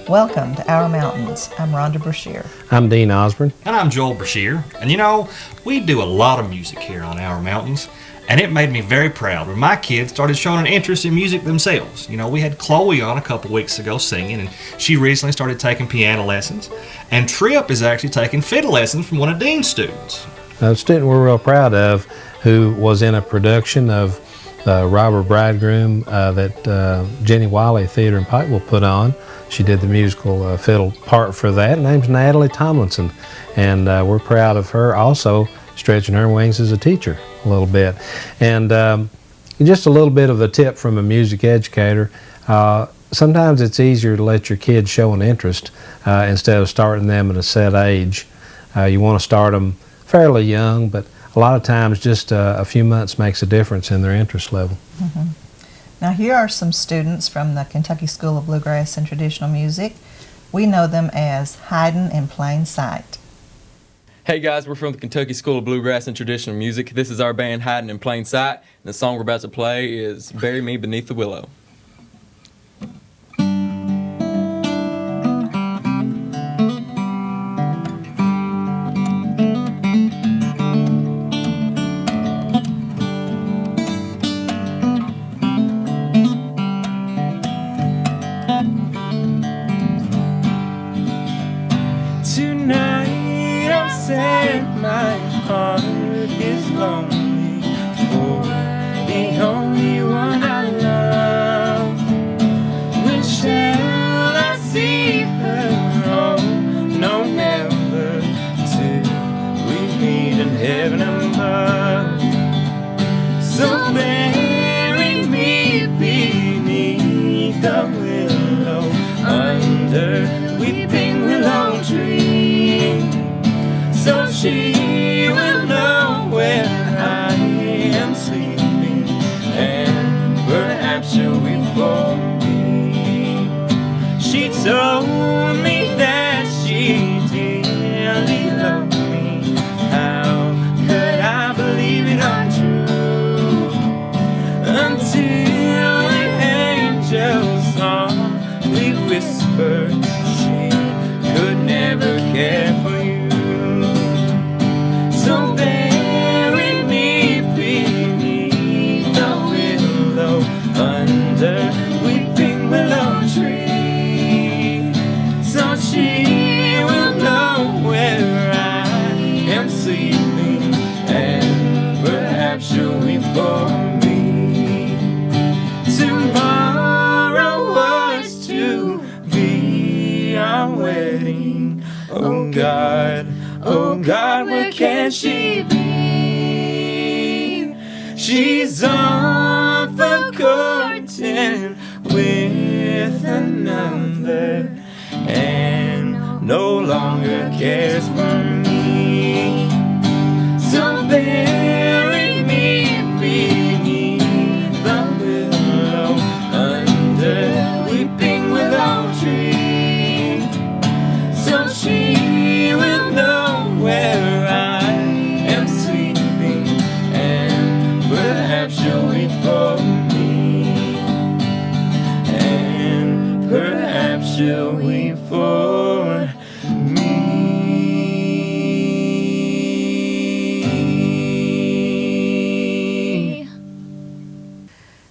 Welcome to Our Mountains. I'm Rhonda Brashear. I'm Dean Osborne. And I'm Joel Brashear. And you know, we do a lot of music here on Our Mountains, and it made me very proud when my kids started showing an interest in music themselves. You know, we had Chloe on a couple weeks ago singing, and she recently started taking piano lessons. And Tripp is actually taking fiddle lessons from one of Dean's students. A student we're real proud of who was in a production of Robber Bridegroom that Jenny Wiley Theater in Pikeville put on. She did the musical fiddle part for that. Her name's Natalie Tomlinson, and we're proud of her also stretching her wings as a teacher a little bit. And just a little bit of a tip from a music educator. Sometimes it's easier to let your kids show an interest instead of starting them at a set age. You want to start them fairly young, but a lot of times just a few months makes a difference in their interest level. Mm-hmm. Now here are some students from the Kentucky School of Bluegrass and Traditional Music. We know them as Hyden in Plain Sight. Hey guys, we're from the Kentucky School of Bluegrass and Traditional Music. This is our band Hyden in Plain Sight, and the song we're about to play is Bury Me Beneath the Willow. Tonight I'm sad, my heart is lonely for the only one I love. When shall I see her? Oh, no, never, till we meet in heaven above. So bury me beneath the willow, under weeping willow tree, so she will know where I am sleeping, and perhaps she'll weep for me. She told me that she dearly loved me. How could I believe it untrue? Until the angels softly whispered she could never care for you. So bury me beneath the willow, under weeping willow tree, so she will know where I am sleeping, and perhaps she'll weep for me. Tomorrow was to be our wedding. Oh God, where can she be? She's off the curtain with another, and no longer cares for me. So bury me beneath the willow, under weeping willow tree, so she will know where I am sleeping, and perhaps she'll weep for me, and perhaps she'll weep for me.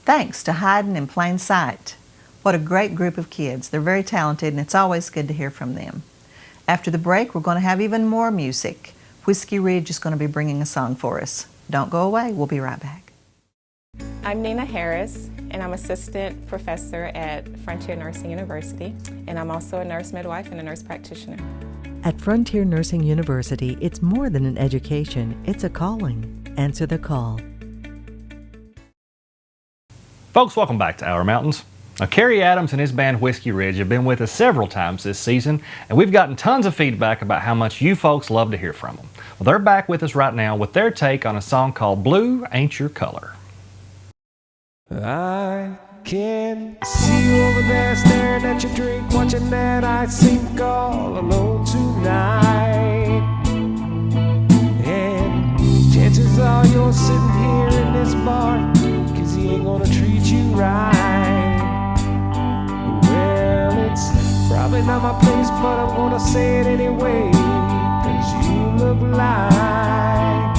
Thanks to Hyden in Plain Sight. What a great group of kids. They're very talented, and it's always good to hear from them. After the break, we're going to have even more music. Whiskey Ridge is going to be bringing a song for us. Don't go away. We'll be right back. I'm Nina Harris, and I'm assistant professor at Frontier Nursing University, and I'm also a nurse midwife and a nurse practitioner. At Frontier Nursing University, it's more than an education, it's a calling. Answer the call. Folks, welcome back to Our Mountains. Now, Kerry Adams and his band Whiskey Ridge have been with us several times this season, and we've gotten tons of feedback about how much you folks love to hear from them. Well, they're back with us right now with their take on a song called Blue Ain't Your Color. I can see you over there staring at your drink, watching that I sink all alone tonight. And chances are you're sitting here in this bar, 'cause he ain't gonna treat you right. Well, it's Probably not my place, but I'm gonna say it anyway. 'Cause you look like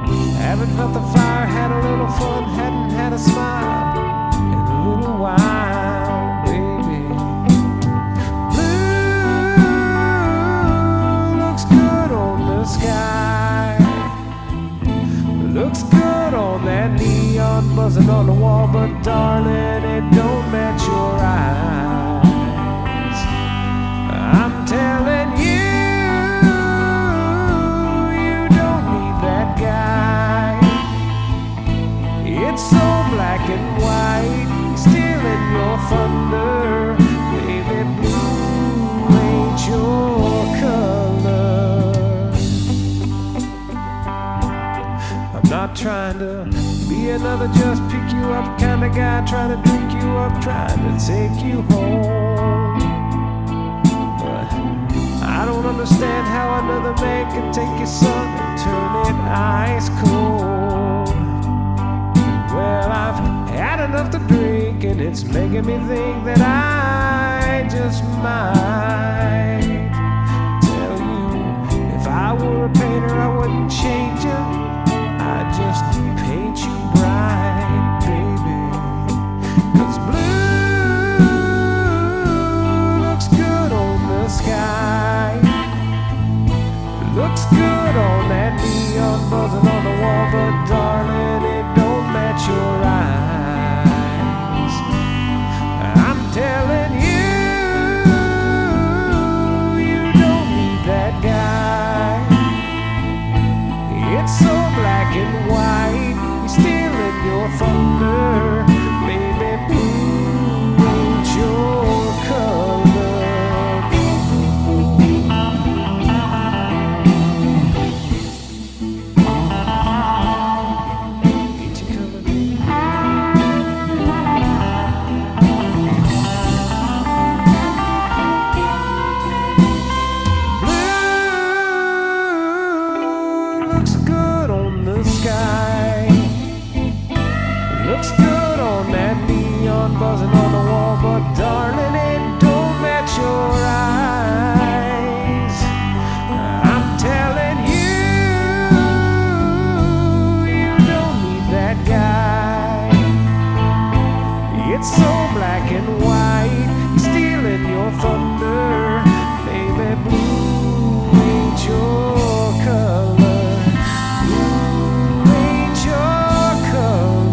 you haven't felt the fire, had a little fun, hadn't had a smile in a little while, baby. Blue looks good on the sky, looks good on that neon buzzing on the wall, but darling, it don't match your eyes. I'm telling you, you don't need that guy. It's so black and white, stealing your thunder. Baby, blue ain't your color. I'm not trying to be another just pick you up kind of guy, trying to drink you up, trying to take you home. But I don't understand how another man can take your son and turn it ice cold. Well, I've had enough to drink, and it's making me think that I just might tell you, if I were a painter, I wouldn't change him. I'd just paint you bright, baby. 'Cause blue looks good on the sky, looks good on that neon buzzing on the wall, but darling, it don't match your eyes. I'm telling you, you don't need that guy. It's so black and white, he's stealing your thunder. Baby, blue ain't your color. Ain't your color, baby? Blue looks good on the sky, looks good on that neon buzzing on the wall, but darling, it don't match your eyes. I'm telling you, you don't need that guy. It's so black and white, he's stealing your thunder. Baby, blue ain't your color. Blue ain't your color.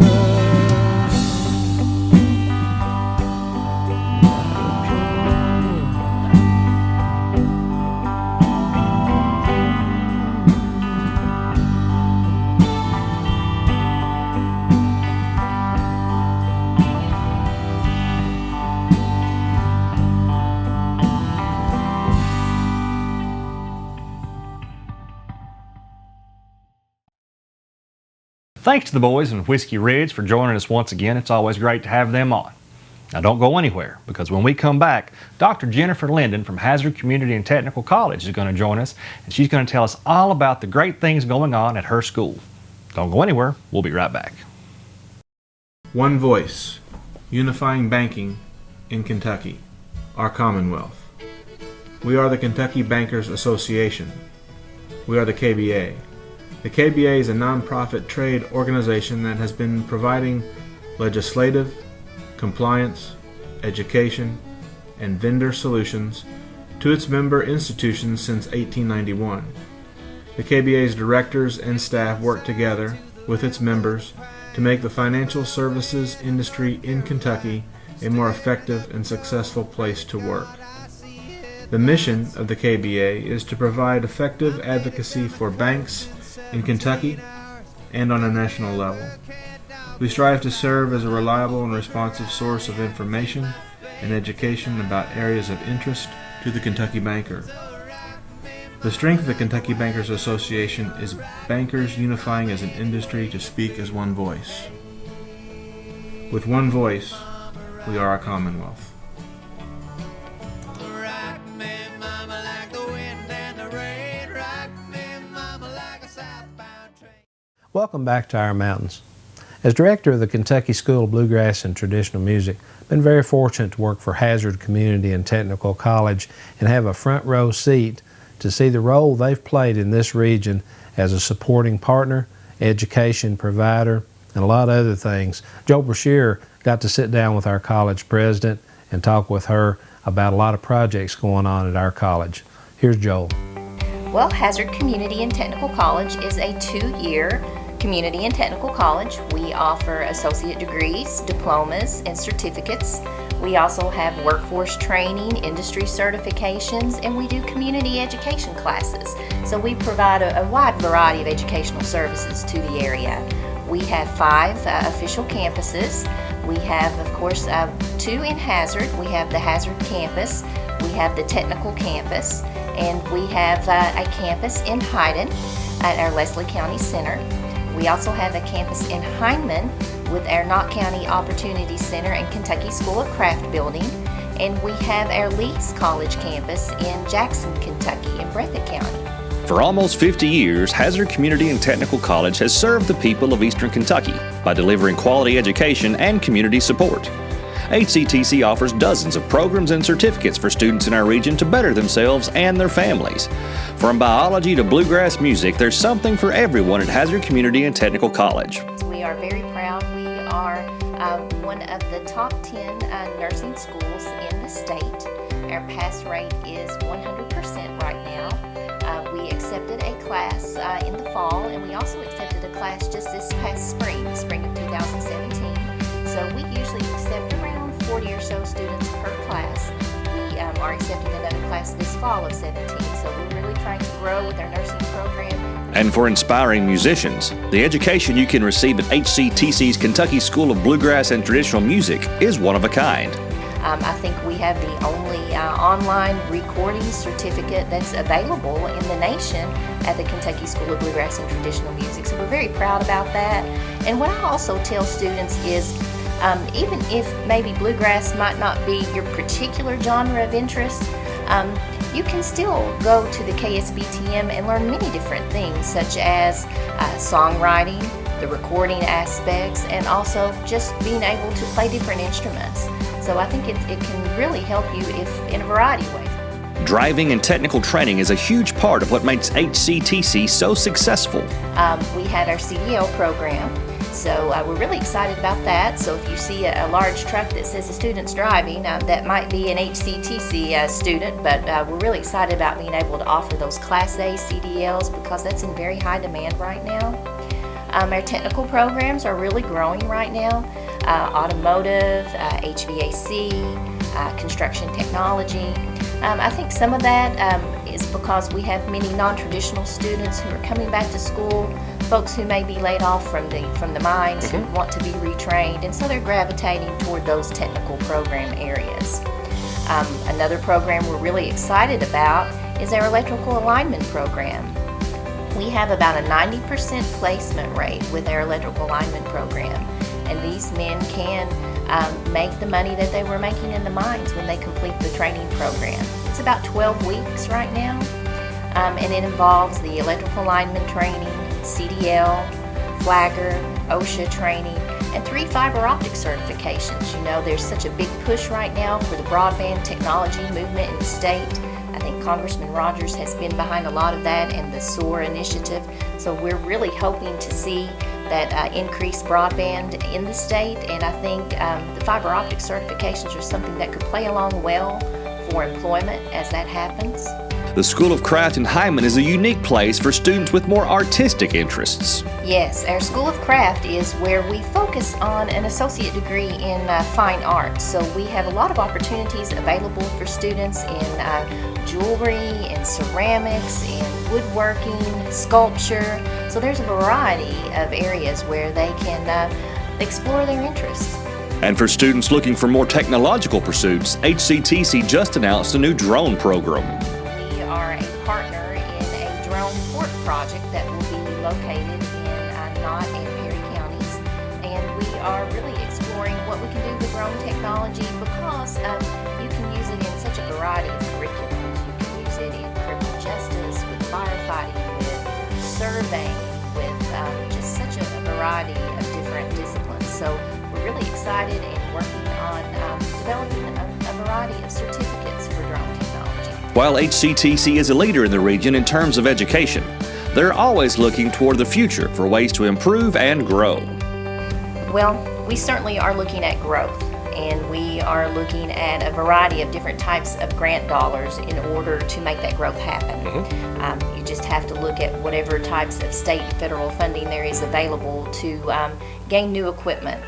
Thanks to the boys in Whiskey Ridge for joining us once again. It's always great to have them on. Now don't go anywhere, because when we come back, Dr. Jennifer Lindon from Hazard Community and Technical College is going to join us, and she's going to tell us all about the great things going on at her school. Don't go anywhere. We'll be right back. One voice, unifying banking in Kentucky, our Commonwealth. We are the Kentucky Bankers Association. We are the KBA. The KBA is a nonprofit trade organization that has been providing legislative, compliance, education, and vendor solutions to its member institutions since 1891. The KBA's directors and staff work together with its members to make the financial services industry in Kentucky a more effective and successful place to work. The mission of the KBA is to provide effective advocacy for banks in Kentucky and on a national level. We strive to serve as a reliable and responsive source of information and education about areas of interest to the Kentucky banker. The strength of the Kentucky Bankers Association is bankers unifying as an industry to speak as one voice. With one voice, we are a Commonwealth. Welcome back to our mountains. As director of the Kentucky School of Bluegrass and Traditional Music, I've been very fortunate to work for Hazard Community and Technical College and have a front row seat to see the role they've played in this region as a supporting partner, education provider, and a lot of other things. Joel Brashear got to sit down with our college president and talk with her about a lot of projects going on at our college. Here's Joel. Well, Hazard Community and Technical College is a 2-year community and technical college. We offer associate degrees, diplomas, and certificates. We also have workforce training, industry certifications, and we do community education classes. So we provide a wide variety of educational services to the area. We have 5 official campuses. We have, of course, 2 in Hazard. We have the Hazard campus, we have the technical campus, and we have a campus in Hyden at our Leslie County Center. We also have a campus in Hyden with our Knott County Opportunity Center and Kentucky School of Craft building. And we have our Lee's College campus in Jackson, Kentucky in Breathitt County. For almost 50 years, Hazard Community and Technical College has served the people of Eastern Kentucky by delivering quality education and community support. HCTC offers dozens of programs and certificates for students in our region to better themselves and their families. From biology to bluegrass music, there's something for everyone at Hazard Community and Technical College. We are very proud. We are one of the top 10 nursing schools in the state. Our pass rate is 100% right now. We accepted a class in the fall, and we also accepted a class just this past spring of 2017. So we usually accept around 40 or so students per class. We are accepting another class this fall of 17, so we're really trying to grow with our nursing program. And for inspiring musicians, the education you can receive at HCTC's Kentucky School of Bluegrass and Traditional Music is one of a kind. I think we have the only online recording certificate that's available in the nation at the Kentucky School of Bluegrass and Traditional Music, so we're very proud about that. And what I also tell students is even if maybe bluegrass might not be your particular genre of interest, you can still go to the KSBTM and learn many different things, such as songwriting, the recording aspects, and also just being able to play different instruments. So I think it can really help you in a variety of ways. Driving and technical training is a huge part of what makes HCTC so successful. We had our CDL program. So we're really excited about that. So if you see a large truck that says the student's driving, that might be an HCTC student, but we're really excited about being able to offer those Class A CDLs because that's in very high demand right now. Our technical programs are really growing right now. Automotive, HVAC, construction technology. I think some of that is because we have many non-traditional students who are coming back to school, folks who may be laid off from the mines who want to be retrained, and so they're gravitating toward those technical program areas. Another program we're really excited about is our electrical alignment program. We have about a 90% placement rate with our electrical alignment program, and these men can make the money that they were making in the mines when they complete the training program. It's about 12 weeks right now, and it involves the electrical alignment training, CDL, Flagger, OSHA training, and 3 fiber optic certifications. You know, there's such a big push right now for the broadband technology movement in the state. I think Congressman Rogers has been behind a lot of that and the SOAR initiative. So we're really hoping to see that increased broadband in the state, and I think the fiber optic certifications are something that could play along well for employment as that happens. The School of Craft in Hyden is a unique place for students with more artistic interests. Yes, our School of Craft is where we focus on an associate degree in fine arts. So we have a lot of opportunities available for students in jewelry, in ceramics, in woodworking, sculpture. So there's a variety of areas where they can explore their interests. And for students looking for more technological pursuits, HCTC just announced a new drone program. We are a partner in a drone port project that will be located in Knott and Perry counties. And we are really exploring what we can do with drone technology because you can use it in such a variety of curriculums. You can use it in criminal justice, with firefighting, with surveying, with just such a variety of different disciplines. excited and working on developing a variety of certificates for drone technology. While HCTC is a leader in the region in terms of education, they're always looking toward the future for ways to improve and grow. Well, we certainly are looking at growth, and we are looking at a variety of different types of grant dollars in order to make that growth happen. You just have to look at whatever types of state and federal funding there is available to gain new equipment.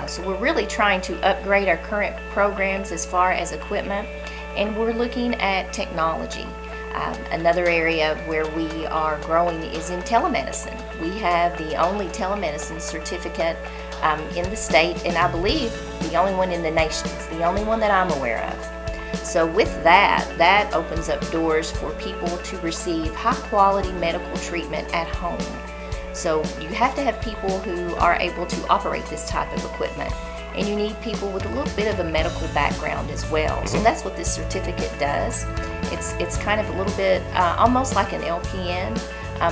So we're really trying to upgrade our current programs as far as equipment, and we're looking at technology. Another area where we are growing is in telemedicine. We have the only telemedicine certificate in the state, and I believe the only one in the nation. It's the only one that I'm aware of. So with that opens up doors for people to receive high quality medical treatment at home. So you have to have people who are able to operate this type of equipment, and you need people with a little bit of a medical background as well. So that's what this certificate does. It's kind of a little bit almost like an LPN,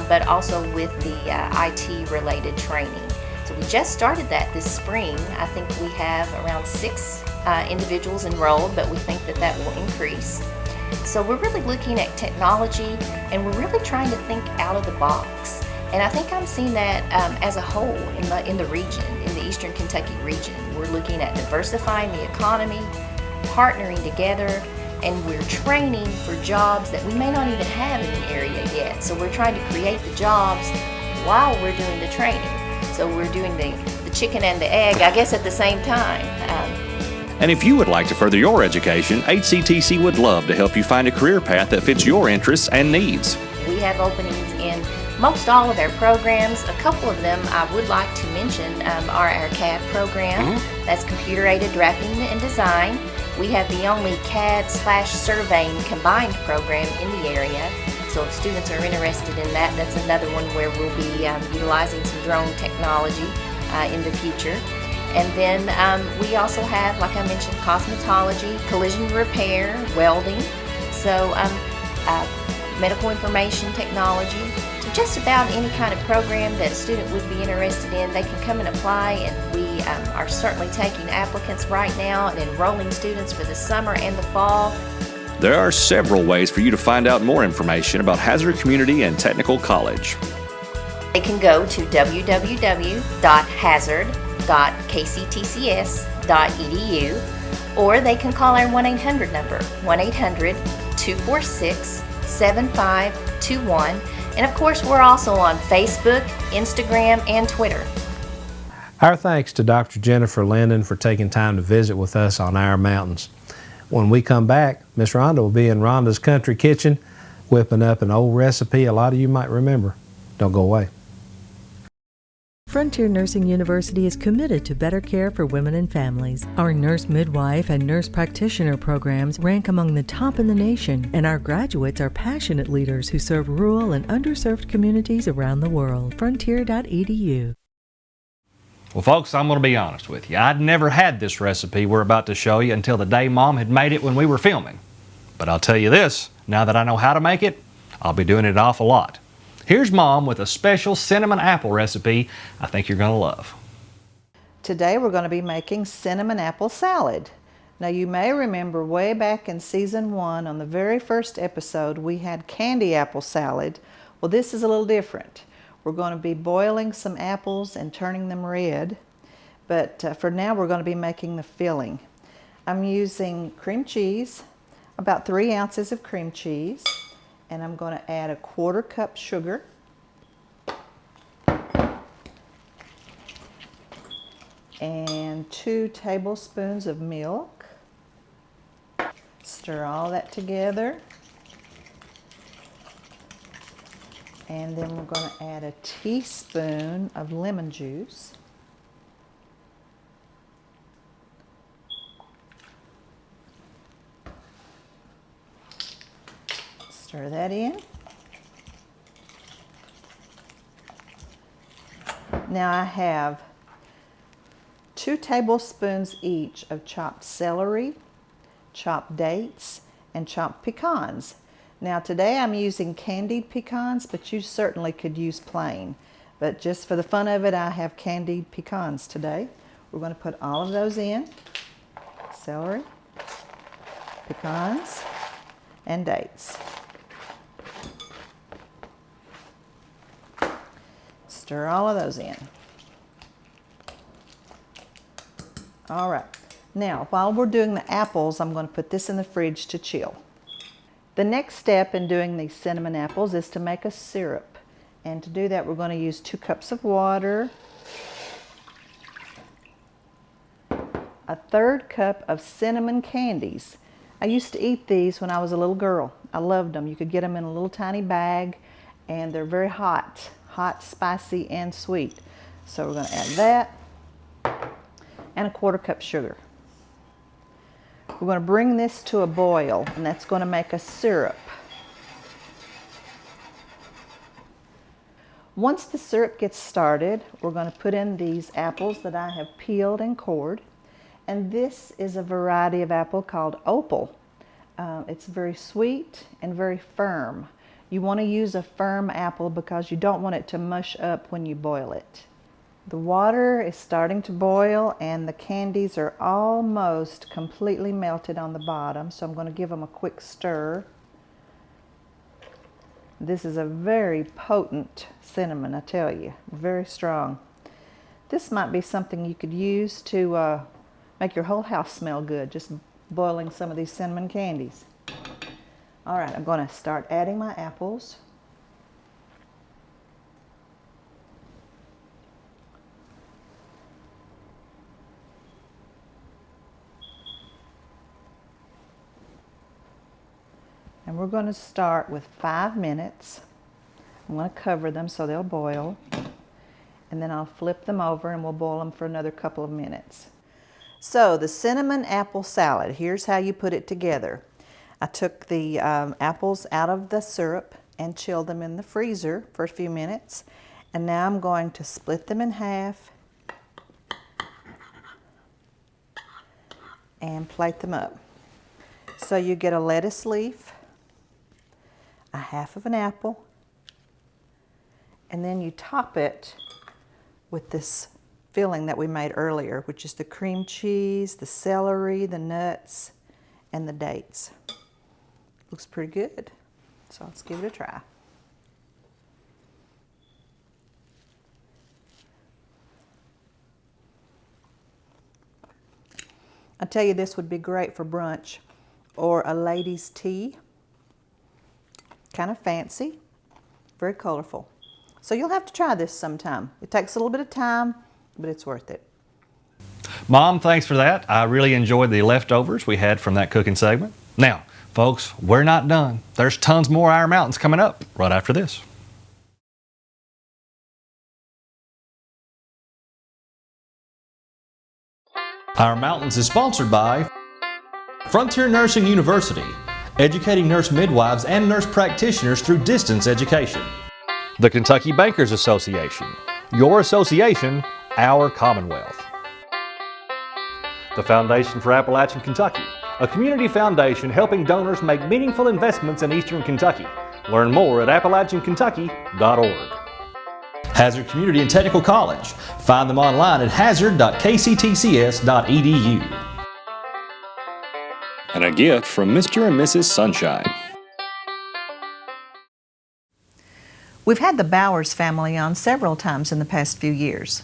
but also with the IT related training. So we just started that this spring. I think we have around 6 individuals enrolled, but we think that will increase. So we're really looking at technology, and we're really trying to think out of the box. And I think I'm seeing that as a whole in the region, in the Eastern Kentucky region. We're looking at diversifying the economy, partnering together, and we're training for jobs that we may not even have in the area yet. So we're trying to create the jobs while we're doing the training. So we're doing the chicken and the egg, I guess, at the same time. And if you would like to further your education, HCTC would love to help you find a career path that fits your interests and needs. We have openings in most all of our programs. A couple of them I would like to mention are our CAD program. That's computer-aided drafting and design. We have the only CAD/surveying combined program in the area. So if students are interested in that, that's another one where we'll be utilizing some drone technology in the future. And then we also have, like I mentioned, cosmetology, collision repair, welding, so medical information technology. So just about any kind of program that a student would be interested in, they can come and apply, and we are certainly taking applicants right now and enrolling students for the summer and the fall. There are several ways for you to find out more information about Hazard Community and Technical College. They can go to www.hazard.kctcs.edu, or they can call our 1-800 number, 1-800-246-7521. And of course, we're also on Facebook, Instagram, and Twitter. Our thanks to Dr. Jennifer Lindon for taking time to visit with us on our mountains. When we come back, Miss Rhonda will be in Rhonda's country kitchen whipping up an old recipe a lot of you might remember. Don't go away. Frontier Nursing University is committed to better care for women and families. Our nurse midwife and nurse practitioner programs rank among the top in the nation, and our graduates are passionate leaders who serve rural and underserved communities around the world. Frontier.edu. Well, folks, I'm going to be honest with you. I'd never had this recipe we're about to show you until the day Mom had made it when we were filming. But I'll tell you this, now that I know how to make it, I'll be doing it an awful lot. Here's Mom with a special cinnamon apple recipe I think you're going to love. Today we're going to be making cinnamon apple salad. Now you may remember way back in season 1 on the very first episode we had candy apple salad. Well, this is a little different. We're going to be boiling some apples and turning them red, but for now we're going to be making the filling. I'm using cream cheese, about 3 ounces of cream cheese, and I'm going to add a 1/4 cup sugar, and 2 tablespoons of milk. Stir all that together. And then we're going to add a teaspoon of lemon juice. Stir that in. Now I have 2 tablespoons each of chopped celery, chopped dates, and chopped pecans. Now today I'm using candied pecans, but you certainly could use plain. But just for the fun of it, I have candied pecans today. We're going to put all of those in. Celery, pecans, and dates. Stir all of those in. All right. Now, while we're doing the apples, I'm going to put this in the fridge to chill. The next step in doing these cinnamon apples is to make a syrup. And to do that, we're going to use 2 cups of water, a 1/3 cup of cinnamon candies. I used to eat these when I was a little girl. I loved them. You could get them in a little tiny bag, and they're very hot, spicy, and sweet. So we're going to add that, and a 1/4 cup sugar. We're going to bring this to a boil, and that's going to make a syrup. Once the syrup gets started, we're going to put in these apples that I have peeled and cored. And this is a variety of apple called Opal. It's very sweet and very firm. You want to use a firm apple because you don't want it to mush up when you boil it. The water is starting to boil and the candies are almost completely melted on the bottom, so I'm going to give them a quick stir. This is a very potent cinnamon, I tell you, very strong. This might be something you could use to make your whole house smell good, just boiling some of these cinnamon candies. All right, I'm going to start adding my apples. And we're going to start with 5 minutes. I'm going to cover them so they'll boil. And then I'll flip them over and we'll boil them for another couple of minutes. So the cinnamon apple salad, here's how you put it together. I took the apples out of the syrup and chilled them in the freezer for a few minutes. And now I'm going to split them in half and plate them up. So you get a lettuce leaf, a half of an apple, and then you top it with this filling that we made earlier, which is the cream cheese, the celery, the nuts, and the dates. Looks pretty good, so let's give it a try. I tell you, this would be great for brunch or a ladies' tea. Kind of fancy, very colorful. So you'll have to try this sometime. It takes a little bit of time, but it's worth it. Mom, thanks for that. I really enjoyed the leftovers we had from that cooking segment. Now, folks, we're not done. There's tons more Iron Mountains coming up right after this. Iron Mountains is sponsored by Frontier Nursing University, educating nurse midwives and nurse practitioners through distance education. The Kentucky Bankers Association, your association, our Commonwealth. The Foundation for Appalachian Kentucky, a community foundation helping donors make meaningful investments in Eastern Kentucky. Learn more at appalachiankentucky.org. Hazard Community and Technical College. Find them online at hazard.kctcs.edu. And a gift from Mr. and Mrs. Sunshine. We've had the Bowers family on several times in the past few years.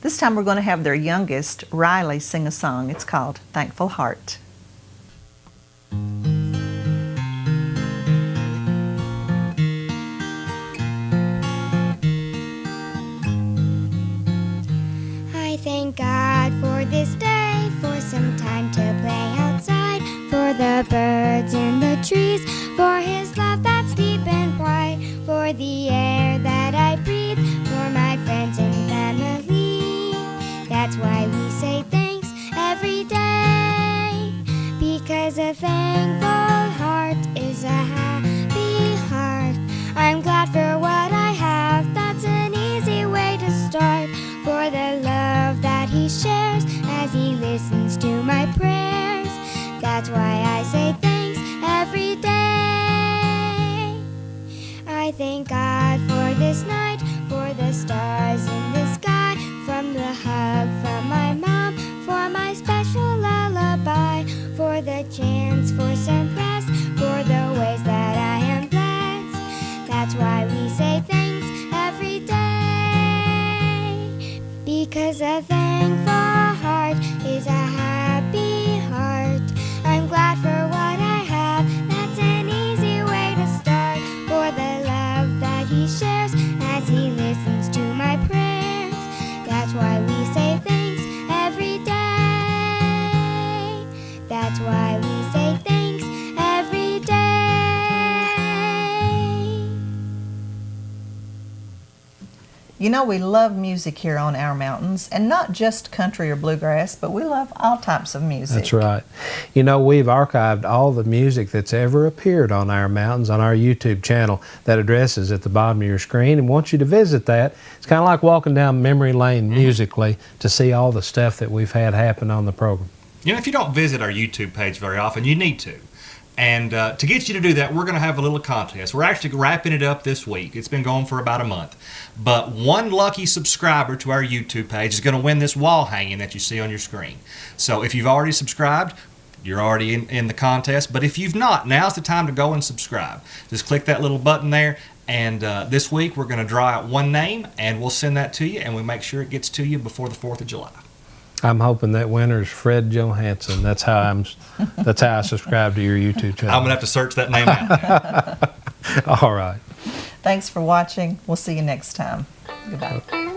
This time we're going to have their youngest, Riley, sing a song. It's called Thankful Heart. I thank God for this day, for some time to play outside, for the birds in the trees, for His love that's deep and wide, for the air that I breathe, for my friends and family. That's why we say thanks every day, because a thankful heart is a happy heart. I'm glad for what I have, that's an easy way to start, for the love that He shares as He listens to my prayers. That's why I say thanks every day. I thank God for this night, for the stars in the sky, from the hug from my mom. You know, we love music here on our mountains, and not just country or bluegrass, but we love all types of music. That's right. You know, we've archived all the music that's ever appeared on our mountains on our YouTube channel. That address is at the bottom of your screen, and want you to visit that. It's kind of like walking down memory lane musically to see all the stuff that we've had happen on the program. You know, if you don't visit our YouTube page very often, you need to. And to get you to do that, we're going to have a little contest. We're actually wrapping it up this week. It's been going for about a month. But one lucky subscriber to our YouTube page is going to win this wall hanging that you see on your screen. So if you've already subscribed, you're already in the contest. But if you've not, now's the time to go and subscribe. Just click that little button there. And this week, we're going to draw out one name, and we'll send that to you, and we'll make sure it gets to you before the 4th of July. I'm hoping that winner's Fred Johansson. That's how I subscribe to your YouTube channel. I'm going to have to search that name out now. All right. Thanks for watching. We'll see you next time. Goodbye.